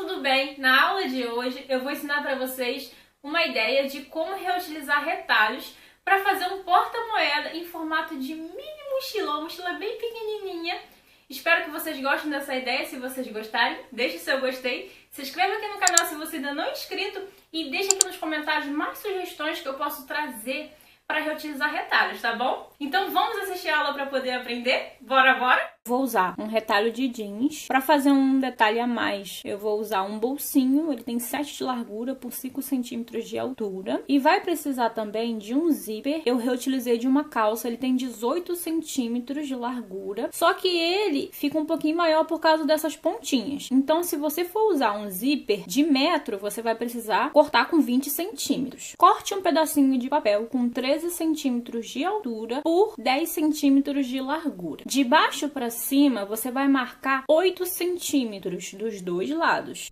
tudo bem? Na aula de hoje eu vou ensinar para vocês uma ideia de como reutilizar retalhos para fazer um porta-moeda em formato de mini mochila, uma mochila bem pequenininha. Espero que vocês gostem dessa ideia. Se vocês gostarem, deixe seu gostei, se inscreva aqui no canal se você ainda não é inscrito e deixe aqui nos comentários mais sugestões que eu posso trazer para reutilizar retalhos, tá bom? Então vamos assistir a aula para poder aprender? Bora! Vou usar um retalho de jeans. Para fazer um detalhe a mais, eu vou usar um bolsinho. Ele tem 7 de largura por 5 centímetros de altura. E vai precisar também de um zíper. Eu reutilizei de uma calça. Ele tem 18 centímetros de largura. Só que ele fica um pouquinho maior por causa dessas pontinhas. Então, se você for usar um zíper de metro, você vai precisar cortar com 20 centímetros. Corte um pedacinho de papel com 13 centímetros de altura por 10 centímetros de largura. De baixo para cima, você vai marcar 8 centímetros dos dois lados.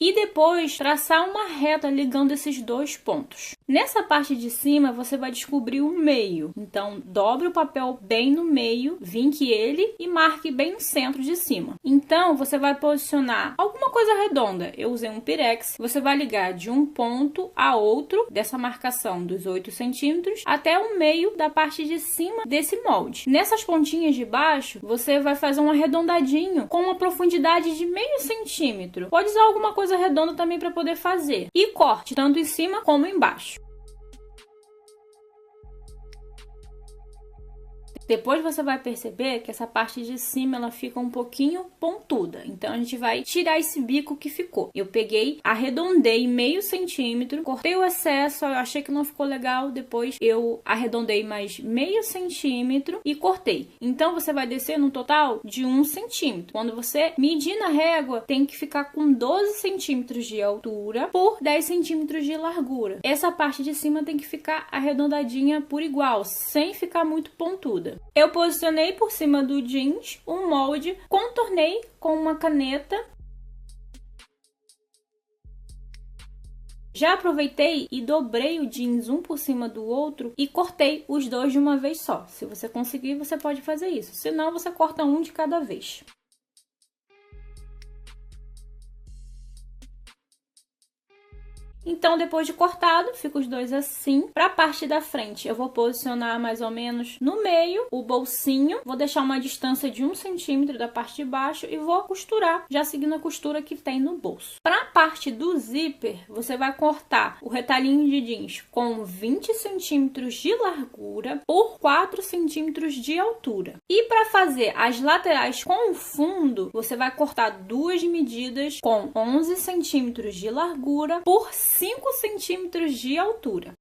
E depois traçar uma reta ligando esses dois pontos. Nessa parte de cima, você vai descobrir o meio. Então, dobre o papel bem no meio, vinque ele e marque bem no centro de cima. Então, você vai posicionar alguma coisa redonda. Eu usei um pirex. Você vai ligar de um ponto a outro dessa marcação dos 8 centímetros até o meio da parte de cima desse molde. Nessas pontinhas de baixo, você vai fazer um arredondadinho com uma profundidade de meio centímetro. Pode usar alguma coisa redonda também para poder fazer. E corte tanto em cima como embaixo. Depois você vai perceber que essa parte de cima ela fica um pouquinho pontuda. Então a gente vai tirar esse bico que ficou. Eu peguei, arredondei meio centímetro, cortei o excesso, eu achei que não ficou legal. Depois eu arredondei mais meio centímetro e cortei. Então você vai descer no total de 1 centímetro. Quando você medir na régua, tem que ficar com 12 centímetros de altura por 10 centímetros de largura. Essa parte de cima tem que ficar arredondadinha por igual, sem ficar muito pontuda. Eu posicionei por cima do jeans um molde, contornei com uma caneta. Já aproveitei e dobrei o jeans um por cima do outro e cortei os dois de uma vez só. Se você conseguir, você pode fazer isso. Se não, você corta um de cada vez. Então, depois de cortado, fica os dois assim. Para a parte da frente, eu vou posicionar mais ou menos no meio o bolsinho. Vou deixar uma distância de 1 centímetro da parte de baixo e vou costurar, já seguindo a costura que tem no bolso. Para a parte do zíper, você vai cortar o retalhinho de jeans com 20 centímetros de largura por 4 centímetros de altura. E para fazer as laterais com o fundo, você vai cortar duas medidas com 11 centímetros de largura por 5 centímetros de altura.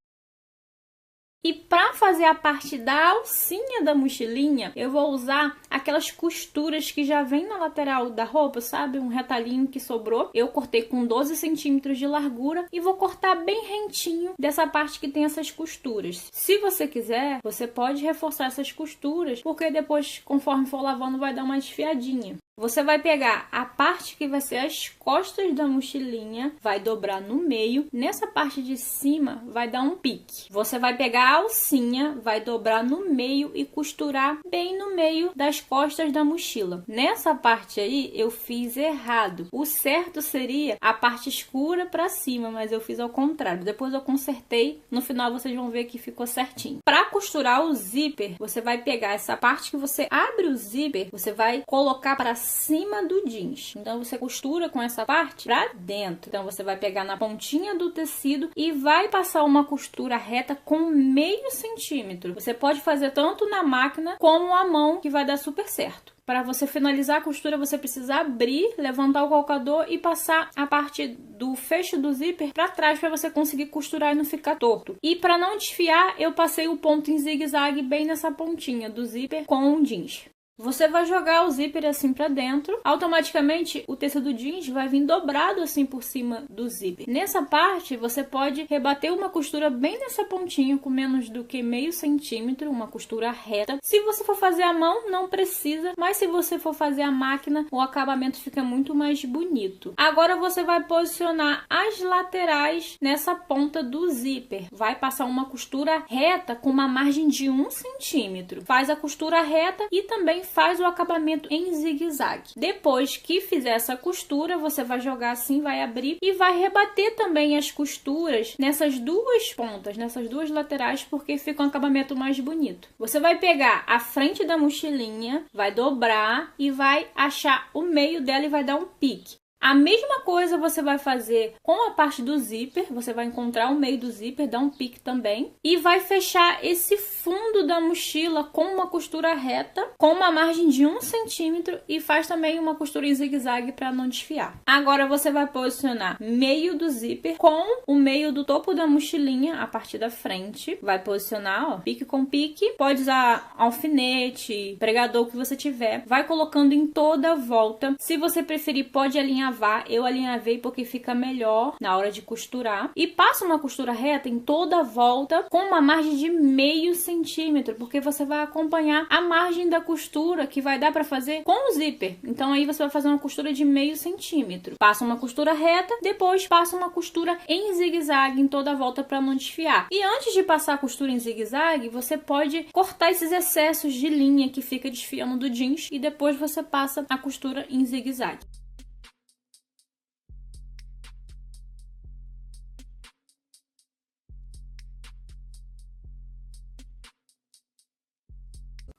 E para fazer a parte da alcinha da mochilinha, eu vou usar aquelas costuras que já vem na lateral da roupa, sabe? Um retalhinho que sobrou. Eu cortei com 12 centímetros de largura e vou cortar bem rentinho dessa parte que tem essas costuras. Se você quiser, você pode reforçar essas costuras, porque depois, conforme for lavando, vai dar uma desfiadinha. Você vai pegar a parte que vai ser as costas da mochilinha, vai dobrar no meio. Nessa parte de cima vai dar um pique. Você vai pegar a alcinha, vai dobrar no meio e costurar bem no meio das costas da mochila. Nessa parte aí eu fiz errado. O certo seria a parte escura para cima, mas eu fiz ao contrário. Depois eu consertei. No final vocês vão ver que ficou certinho. Para costurar o zíper, você vai pegar essa parte que você abre o zíper, você vai colocar para cima do jeans. Então você costura com essa parte para dentro. Então você vai pegar na pontinha do tecido e vai passar uma costura reta com meio centímetro. Você pode fazer tanto na máquina como à mão, que vai dar super certo. Para você finalizar a costura, você precisa abrir, levantar o calcador e passar a parte do fecho do zíper para trás para você conseguir costurar e não ficar torto. E para não desfiar, eu passei o ponto em zigue-zague bem nessa pontinha do zíper com o jeans. Você vai jogar o zíper assim pra dentro, automaticamente o tecido jeans vai vir dobrado assim por cima do zíper. Nessa parte você pode rebater uma costura bem nessa pontinha com menos do que meio centímetro, uma costura reta. Se você for fazer à mão, não precisa, mas se você for fazer à máquina, o acabamento fica muito mais bonito. Agora você vai posicionar as laterais nessa ponta do zíper. Vai passar uma costura reta com uma margem de 1 centímetro. Faz a costura reta e também faz o acabamento em zigue-zague. Depois que fizer essa costura, você vai jogar assim, vai abrir e vai rebater também as costuras nessas duas pontas, nessas duas laterais, porque fica um acabamento mais bonito. Você vai pegar a frente da mochilinha, vai dobrar e vai achar o meio dela e vai dar um pique. A mesma coisa você vai fazer com a parte do zíper, você vai encontrar o meio do zíper, dar um pique também, e vai fechar esse fundo da mochila com uma costura reta, com uma margem de 1 centímetro e faz também uma costura em zigue-zague para não desfiar. Agora você vai posicionar meio do zíper com o meio do topo da mochilinha, a parte da frente, vai posicionar, ó, pique com pique, pode usar alfinete, pregador, o que você tiver, vai colocando em toda a volta. Se você preferir, pode alinhar. Eu alinhavei porque fica melhor na hora de costurar. E passa uma costura reta em toda a volta com uma margem de meio centímetro, porque você vai acompanhar a margem da costura que vai dar para fazer com o zíper. Então aí você vai fazer uma costura de meio centímetro. Passa uma costura reta, depois passa uma costura em zigue-zague em toda a volta para não desfiar. E antes de passar a costura em zigue-zague, você pode cortar esses excessos de linha que fica desfiando do jeans e depois você passa a costura em zigue-zague.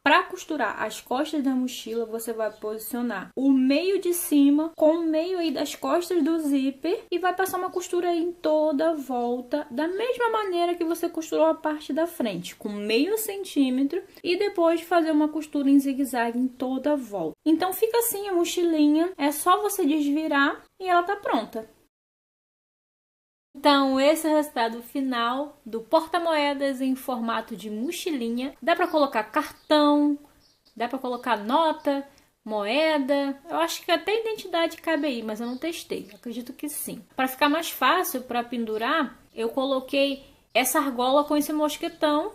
Para costurar as costas da mochila, você vai posicionar o meio de cima com o meio aí das costas do zíper e vai passar uma costura aí em toda a volta, da mesma maneira que você costurou a parte da frente, com meio centímetro, e depois fazer uma costura em zigue-zague em toda a volta. Então fica assim a mochilinha, é só você desvirar e ela tá pronta. Então, esse é o resultado final do porta-moedas em formato de mochilinha. Dá para colocar cartão, dá para colocar nota, moeda. Eu acho que até identidade cabe aí, mas eu não testei. Acredito que sim. Para ficar mais fácil para pendurar, eu coloquei essa argola com esse mosquetão.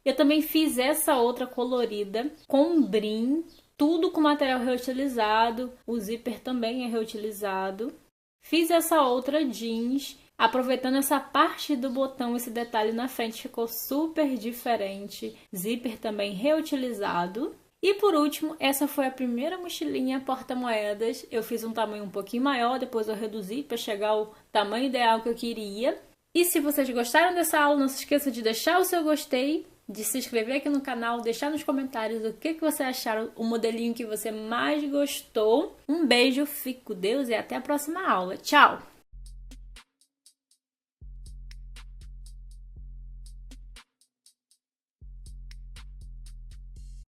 Eu também fiz essa outra colorida com brim, tudo com material reutilizado. O zíper também é reutilizado. Fiz essa outra jeans, aproveitando essa parte do botão, esse detalhe na frente ficou super diferente. Zíper também reutilizado. E por último, essa foi a primeira mochilinha porta-moedas. Eu fiz um tamanho um pouquinho maior, depois eu reduzi para chegar ao tamanho ideal que eu queria. E se vocês gostaram dessa aula, não se esqueça de deixar o seu gostei, de se inscrever aqui no canal, deixar nos comentários o que você acharam, o modelinho que você mais gostou. Um beijo, fique com Deus e até a próxima aula. Tchau!